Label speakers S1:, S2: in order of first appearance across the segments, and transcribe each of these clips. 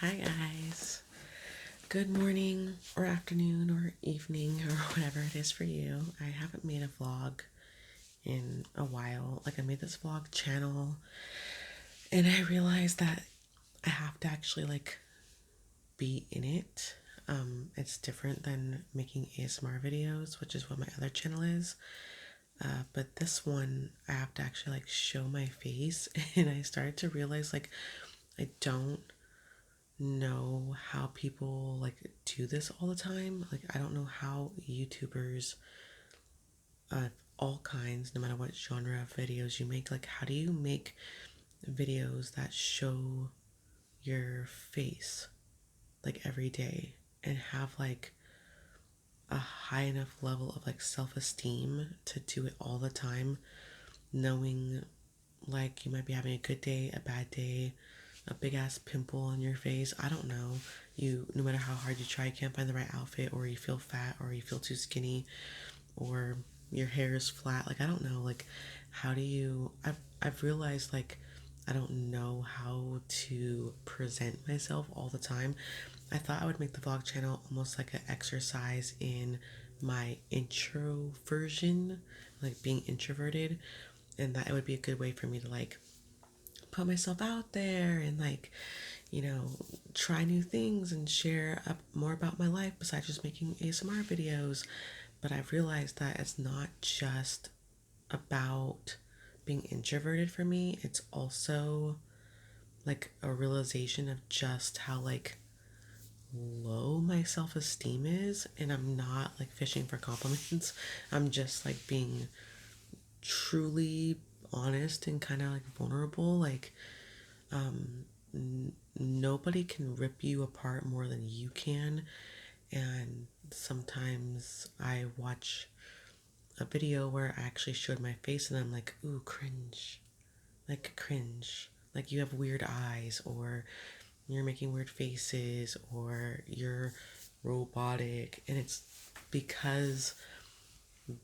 S1: Hi guys. Good morning or afternoon or evening or whatever it is for you. I haven't made a vlog in a while. Like I made this vlog channel and I realized that I have to actually be in it. It's different than making ASMR videos, which is what my other channel is. But this one I have to actually show my face and I started to realize I don't know how people do this all the time. I don't know how YouTubers of all kinds, no matter what genre of videos you make, how do you make videos that show your face every day and have a high enough level of self-esteem to do it all the time, knowing you might be having a good day, a bad day, a big ass pimple on your face. I don't know. No matter how hard you try, you can't find the right outfit, or you feel fat, or you feel too skinny, or your hair is flat. I don't know. How do you? I've realized I don't know how to present myself all the time. I thought I would make the vlog channel almost like an exercise in my introversion, being introverted, and that it would be a good way for me to put myself out there and you know try new things and share up more about my life besides just making ASMR videos. But I've realized that it's not just about being introverted for me. It's also a realization of just how low my self-esteem is, and I'm not fishing for compliments. I'm just being truly honest and kind of vulnerable. Nobody can rip you apart more than you can. And sometimes I watch a video where I actually showed my face and I'm like, ooh, cringe. Cringe. You have weird eyes, or you're making weird faces, or you're robotic. And it's because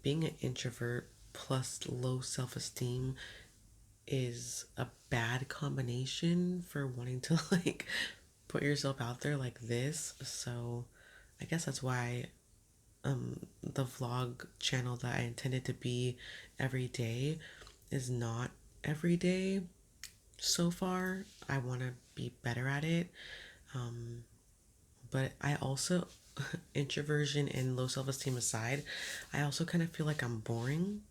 S1: being an introvert plus low self esteem is a bad combination for wanting to put yourself out there like this. So I guess that's why the vlog channel that I intended to be every day is not every day so far. I want to be better at it. Um, but I also, introversion and low self esteem aside, I also kind of feel like I'm boring.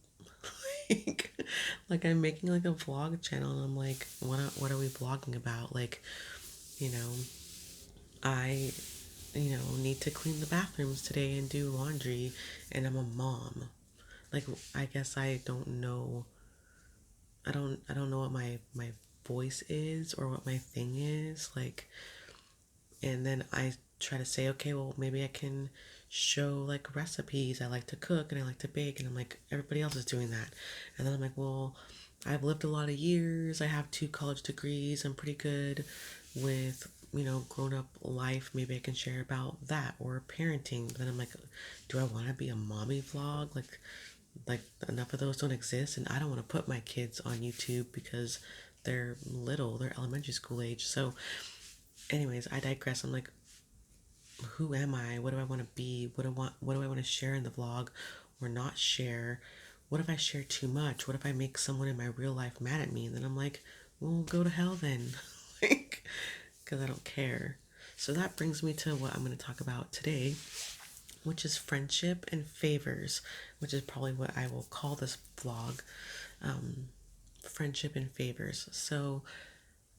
S1: like, I'm making a vlog channel and I'm like, what are we vlogging about? You know, I, need to clean the bathrooms today and do laundry, and I'm a mom. I guess I don't know. I don't know what my voice is or what my thing is. And then I try to say, okay, well, maybe I can show recipes. I like to cook and I like to bake, and I'm like, everybody else is doing that. And then I'm like, well, I've lived a lot of years. I have 2 college degrees. I'm pretty good with, grown up life. Maybe I can share about that, or parenting. But then I'm like, do I want to be a mommy vlog? Enough of those don't exist, and I don't want to put my kids on YouTube because they're little, they're elementary school age. So anyways, I digress. I'm like, who am I? What do I want to be? What do I want to share in the vlog or not share? What if I share too much? What if I make someone in my real life mad at me? And then I'm like, well, go to hell then. Because I don't care. So that brings me to what I'm going to talk about today, which is friendship and favors, which is probably what I will call this vlog. Um, Friendship and favors. So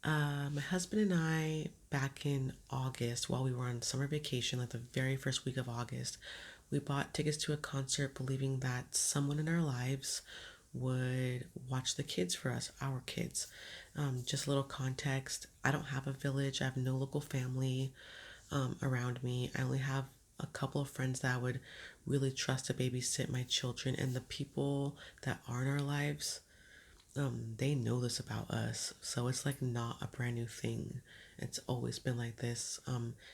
S1: my husband and I, back in August, while we were on summer vacation, the very first week of August, we bought tickets to a concert believing that someone in our lives would watch the kids for us, our kids. Just a little context, I don't have a village, I have no local family around me. I only have a couple of friends that would really trust to babysit my children, and the people that are in our lives, they know this about us, so it's not a brand new thing. It's always been like this.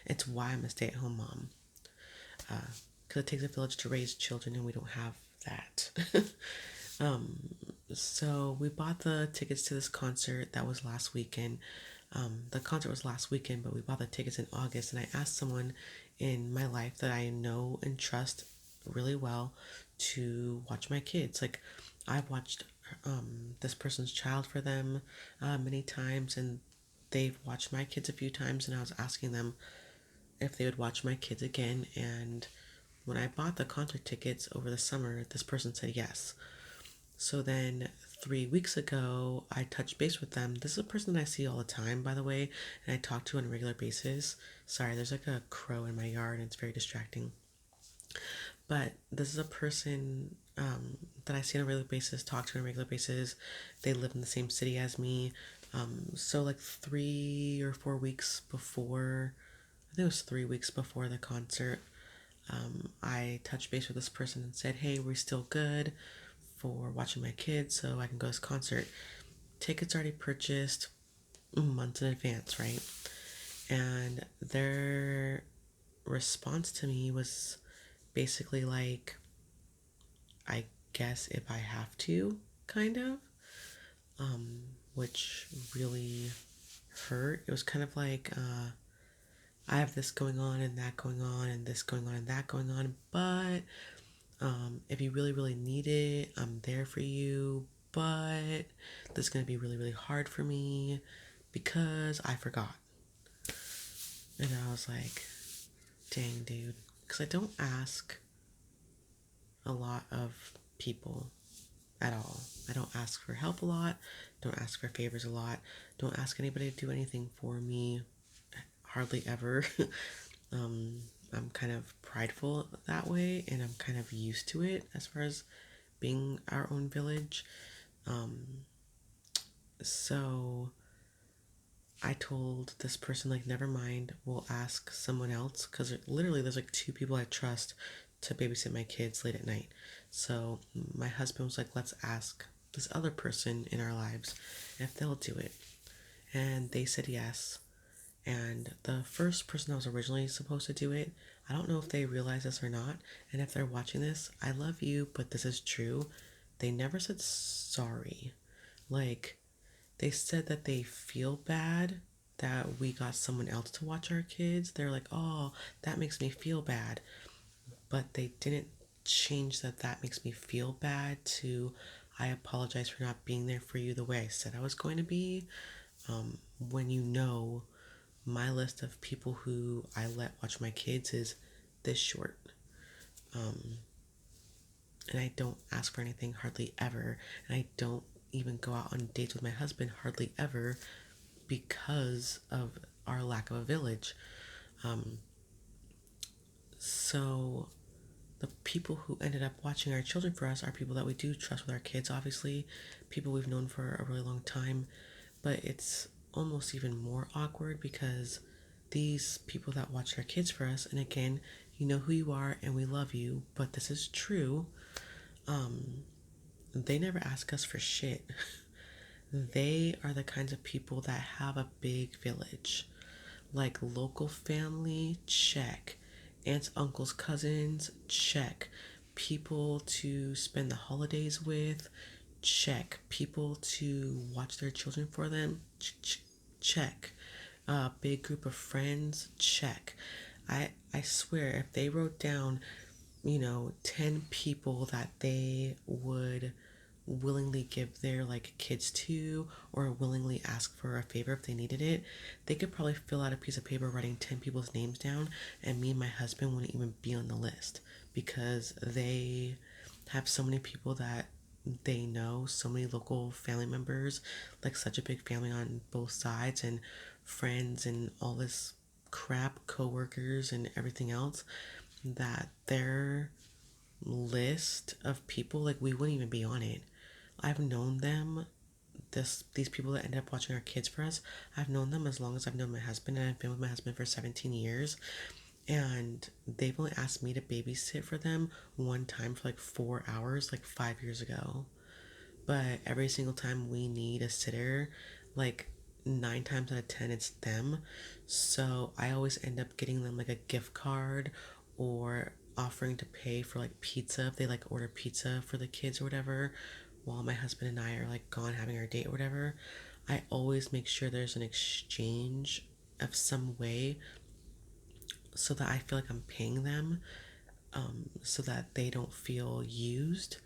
S1: It's why I'm a stay-at-home mom, because it takes a village to raise children, and we don't have that. um, so we bought the tickets to this concert that was last weekend. The concert was last weekend, but we bought the tickets in August, and I asked someone in my life that I know and trust really well to watch my kids. Like, I've watched this person's child for them many times, and they've watched my kids a few times, and I was asking them if they would watch my kids again. And when I bought the concert tickets over the summer, this person said yes. So then 3 weeks ago, I touched base with them. This is a person that I see all the time, by the way, and I talk to on a regular basis. Sorry, there's like a crow in my yard and it's very distracting. But this is a person that I see on a regular basis, talk to on a regular basis. They live in the same city as me. So, like 3 or 4 weeks before, I think it was 3 weeks before the concert, I touched base with this person and said, "Hey, we're still good for watching my kids so I can go to this concert." Tickets already purchased months in advance, right? And their response to me was basically like, "I guess if I have to," kind of, which really hurt. It was kind of like, I have this going on and that going on and this going on and that going on, but if you really, really need it, I'm there for you. But this is going to be really, really hard for me because I forgot. And I was like, dang, dude. Because I don't ask a lot of people at all. I don't ask for help a lot. Don't ask for favors a lot. Don't ask anybody to do anything for me. Hardly ever. um, I'm kind of prideful that way, and I'm kind of used to it as far as being our own village. Um, so I told this person, like, never mind, we'll ask someone else. Because literally, there's like two people I trust to babysit my kids late at night. So my husband was like, let's ask this other person in our lives if they'll do it. And they said yes. And the first person that was originally supposed to do it, I don't know if they realize this or not. And if they're watching this, I love you, but this is true. They never said sorry. Like, they said that they feel bad that we got someone else to watch our kids. They're like, oh, that makes me feel bad. But they didn't change that makes me feel bad to I apologize for not being there for you the way I said I was going to be. When you know my list of people who I let watch my kids is this short. Um, and I don't ask for anything hardly ever. And I don't even go out on dates with my husband hardly ever because of our lack of a village. Um, so the people who ended up watching our children for us are people that we do trust with our kids, obviously, people we've known for a really long time. But it's almost even more awkward because these people that watched our kids for us, and again, you know who you are and we love you, but this is true. Um, they never ask us for shit. They are the kinds of people that have a big village. Like local family, check. Aunts, uncles, cousins, check. People to spend the holidays with, check. People to watch their children for them, check. A big group of friends, check. I swear, if they wrote down, 10 people that they would willingly give their like kids to or willingly ask for a favor if they needed it, they could probably fill out a piece of paper writing 10 people's names down, and me and my husband wouldn't even be on the list because they have so many people that they know, so many local family members, like such a big family on both sides, and friends and all this crap, coworkers and everything else, that their list of people, like, we wouldn't even be on it. I've known them, these people that ended up watching our kids for us, I've known them as long as I've known my husband, and I've been with my husband for 17 years. And they've only asked me to babysit for them one time for like 4 hours, like 5 years ago. But every single time we need a sitter, like 9 times out of 10, it's them. So I always end up getting them like a gift card or offering to pay for like pizza if they like order pizza for the kids or whatever while my husband and I are like gone having our date or whatever. I always make sure there's an exchange of some way so that I feel like I'm paying them, so that they don't feel used,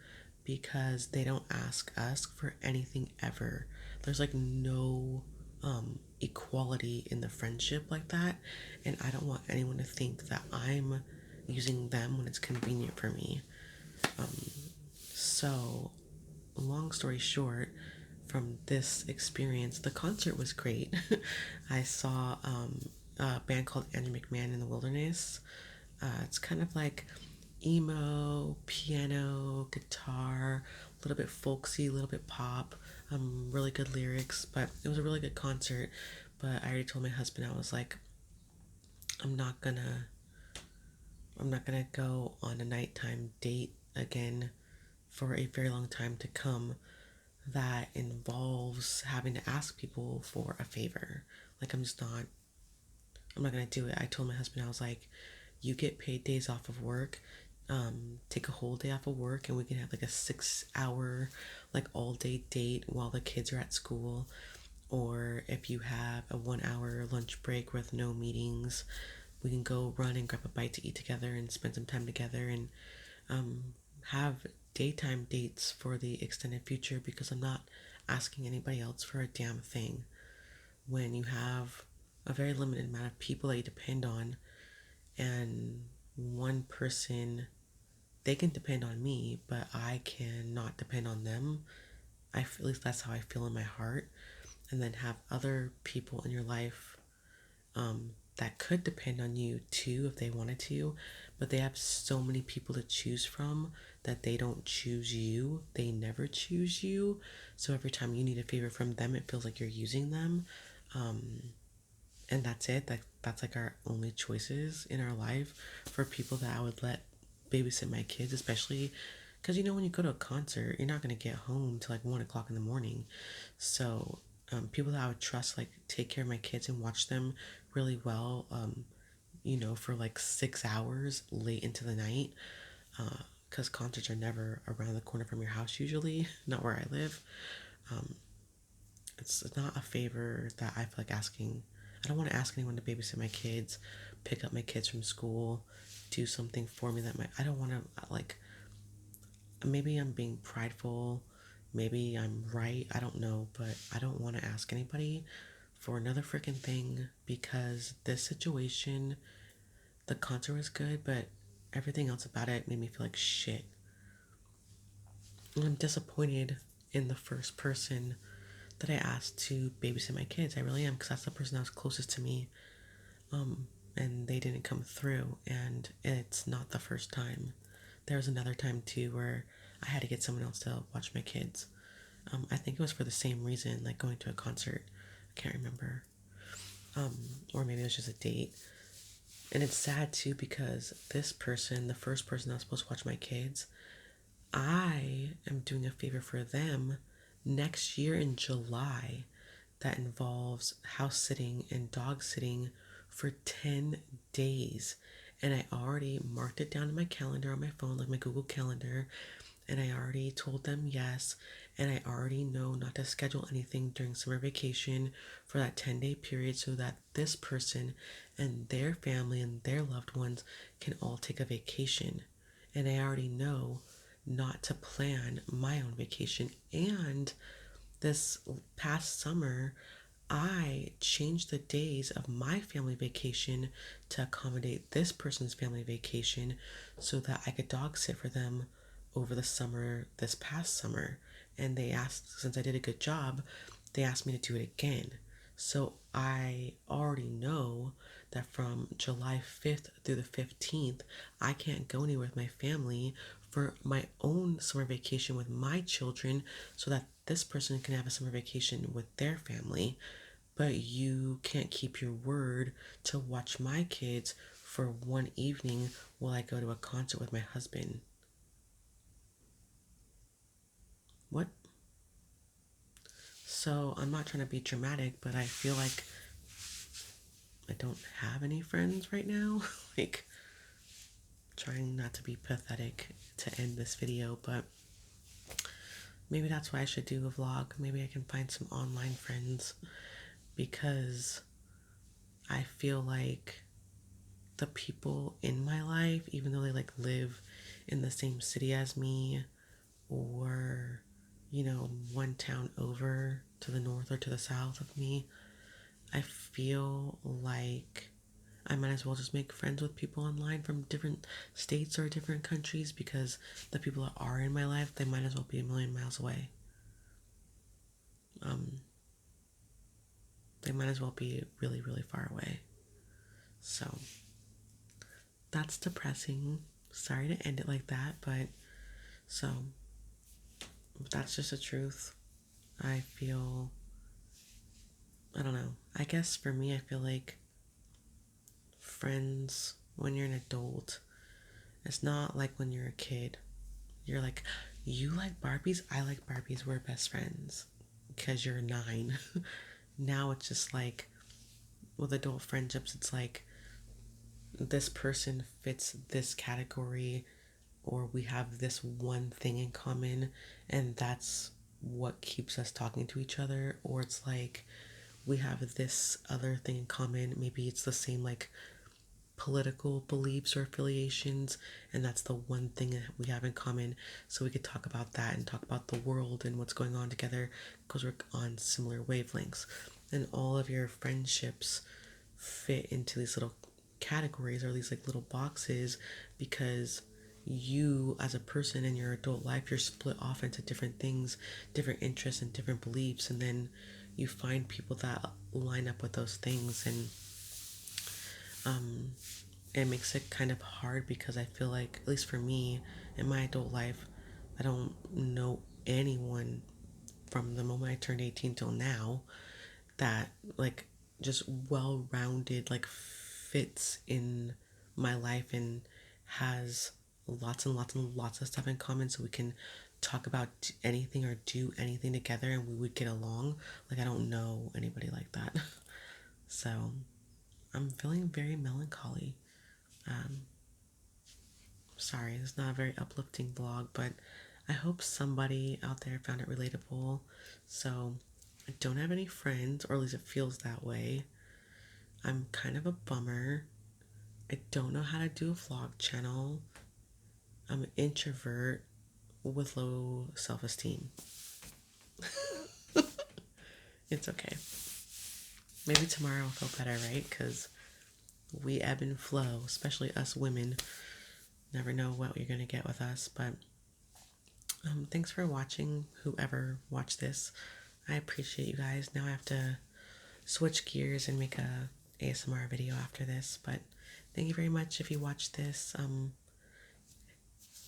S1: because they don't ask us for anything ever. There's like no equality in the friendship like that, and I don't want anyone to think that I'm using them when it's convenient for me. So, long story short, from this experience, the concert was great. I saw a band called Andrew McMahon in the Wilderness. It's kind of like emo, piano, guitar, a little bit folksy, a little bit pop, really good lyrics, but it was a really good concert. But I already told my husband, I was like, I'm not gonna I'm not gonna go on a nighttime date again for a very long time to come that involves having to ask people for a favor. Like I'm not gonna do it. I told my husband, I was like, you get paid days off of work. Take a whole day off of work and we can have like a 6 hour, like all day date while the kids are at school. Or if you have a 1 hour lunch break with no meetings, we can go run and grab a bite to eat together and spend some time together and have daytime dates for the extended future, because I'm not asking anybody else for a damn thing. When you have a very limited amount of people that you depend on, and one person, they can depend on me, but I cannot depend on them. At least that's how I feel in my heart. And then have other people in your life that could depend on you too if they wanted to, but they have so many people to choose from that they don't choose you. They never choose you. So every time you need a favor from them, it feels like you're using them. And that's it. That's like our only choices in our life for people that I would let babysit my kids, especially because when you go to a concert, you're not gonna get home till like 1 o'clock in the morning. So people that I would trust, like take care of my kids and watch them really well, for like 6 hours late into the night, because concerts are never around the corner from your house usually, not where I live. It's not a favor that I feel like asking. I don't want to ask anyone to babysit my kids, pick up my kids from school, do something for me that I don't want to, like, maybe I'm being prideful, maybe I'm right, I don't know, but I don't want to ask anybody for another freaking thing, because this situation, the concert was good, but everything else about it made me feel like shit. And I'm disappointed in the first person that I asked to babysit my kids. I really am, because that's the person that was closest to me. And they didn't come through. And it's not the first time. There was another time too where I had to get someone else to watch my kids. I think it was for the same reason, like going to a concert. I can't remember. Or maybe it was just a date. And it's sad too, because this person, the first person that was supposed to watch my kids, I am doing a favor for them next year in July that involves house sitting and dog sitting for 10 days. And I already marked it down in my calendar on my phone, like my Google Calendar. And I already told them yes. And I already know not to schedule anything during summer vacation for that 10-day period, so that this person and their family and their loved ones can all take a vacation. And I already know not to plan my own vacation. And this past summer, I changed the days of my family vacation to accommodate this person's family vacation, so that I could dog sit for them over the summer, this past summer. And they asked, since I did a good job, they asked me to do it again. So I already know that from July 5th through the 15th, I can't go anywhere with my family for my own summer vacation with my children, so that this person can have a summer vacation with their family. But you can't keep your word to watch my kids for one evening while I go to a concert with my husband. What? So I'm not trying to be dramatic, but I feel like I don't have any friends right now. Like, trying not to be pathetic to end this video, but maybe that's why I should do a vlog. Maybe I can find some online friends because I feel like the people in my life, even though they like live in the same city as me or, you know, one town over to the north or to the south of me, I feel like I might as well just make friends with people online from different states or different countries because the people that are in my life, they might as well be a million miles away. Um, they might as well be really, really far away. So that's depressing. Sorry to end it like that, but so that's just the truth. I feel, I don't know. I guess for me, I feel like friends when you're an adult, it's not like when you're a kid. You're like, you like Barbies? I like Barbies. We're best friends because you're 9. Now it's just like with adult friendships, it's like this person fits this category or we have this one thing in common and that's what keeps us talking to each other, or it's like we have this other thing in common, maybe it's the same like political beliefs or affiliations, and that's the one thing that we have in common, so we could talk about that and talk about the world and what's going on together because we're on similar wavelengths. And all of your friendships fit into these little categories or these like little boxes because you as a person in your adult life, you're split off into different things, different interests and different beliefs, and then you find people that line up with those things. And um it makes it kind of hard because I feel like, at least for me in my adult life, I don't know anyone from the moment I turned 18 till now that like just well rounded, like fits in my life and has lots and lots and lots of stuff in common so we can talk about anything or do anything together and we would get along. Like, I don't know anybody like that. So I'm feeling very melancholy. Um, Sorry, it's not a very uplifting vlog, but I hope somebody out there found it relatable. So, I don't have any friends, or at least it feels that way. I'm kind of a bummer. I don't know how to do a vlog channel. I'm an introvert with low self esteem. It's okay. Maybe tomorrow I'll feel better, right? Because we ebb and flow, especially us women. Never know what you're going to get with us, but thanks for watching, whoever watched this. I appreciate you guys. Now I have to switch gears and make a ASMR video after this, but thank you very much if you watched this.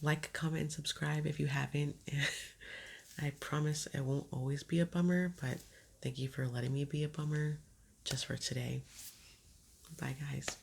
S1: Like, comment, and subscribe if you haven't. I promise it won't always be a bummer, but thank you for letting me be a bummer just for today. Bye, guys.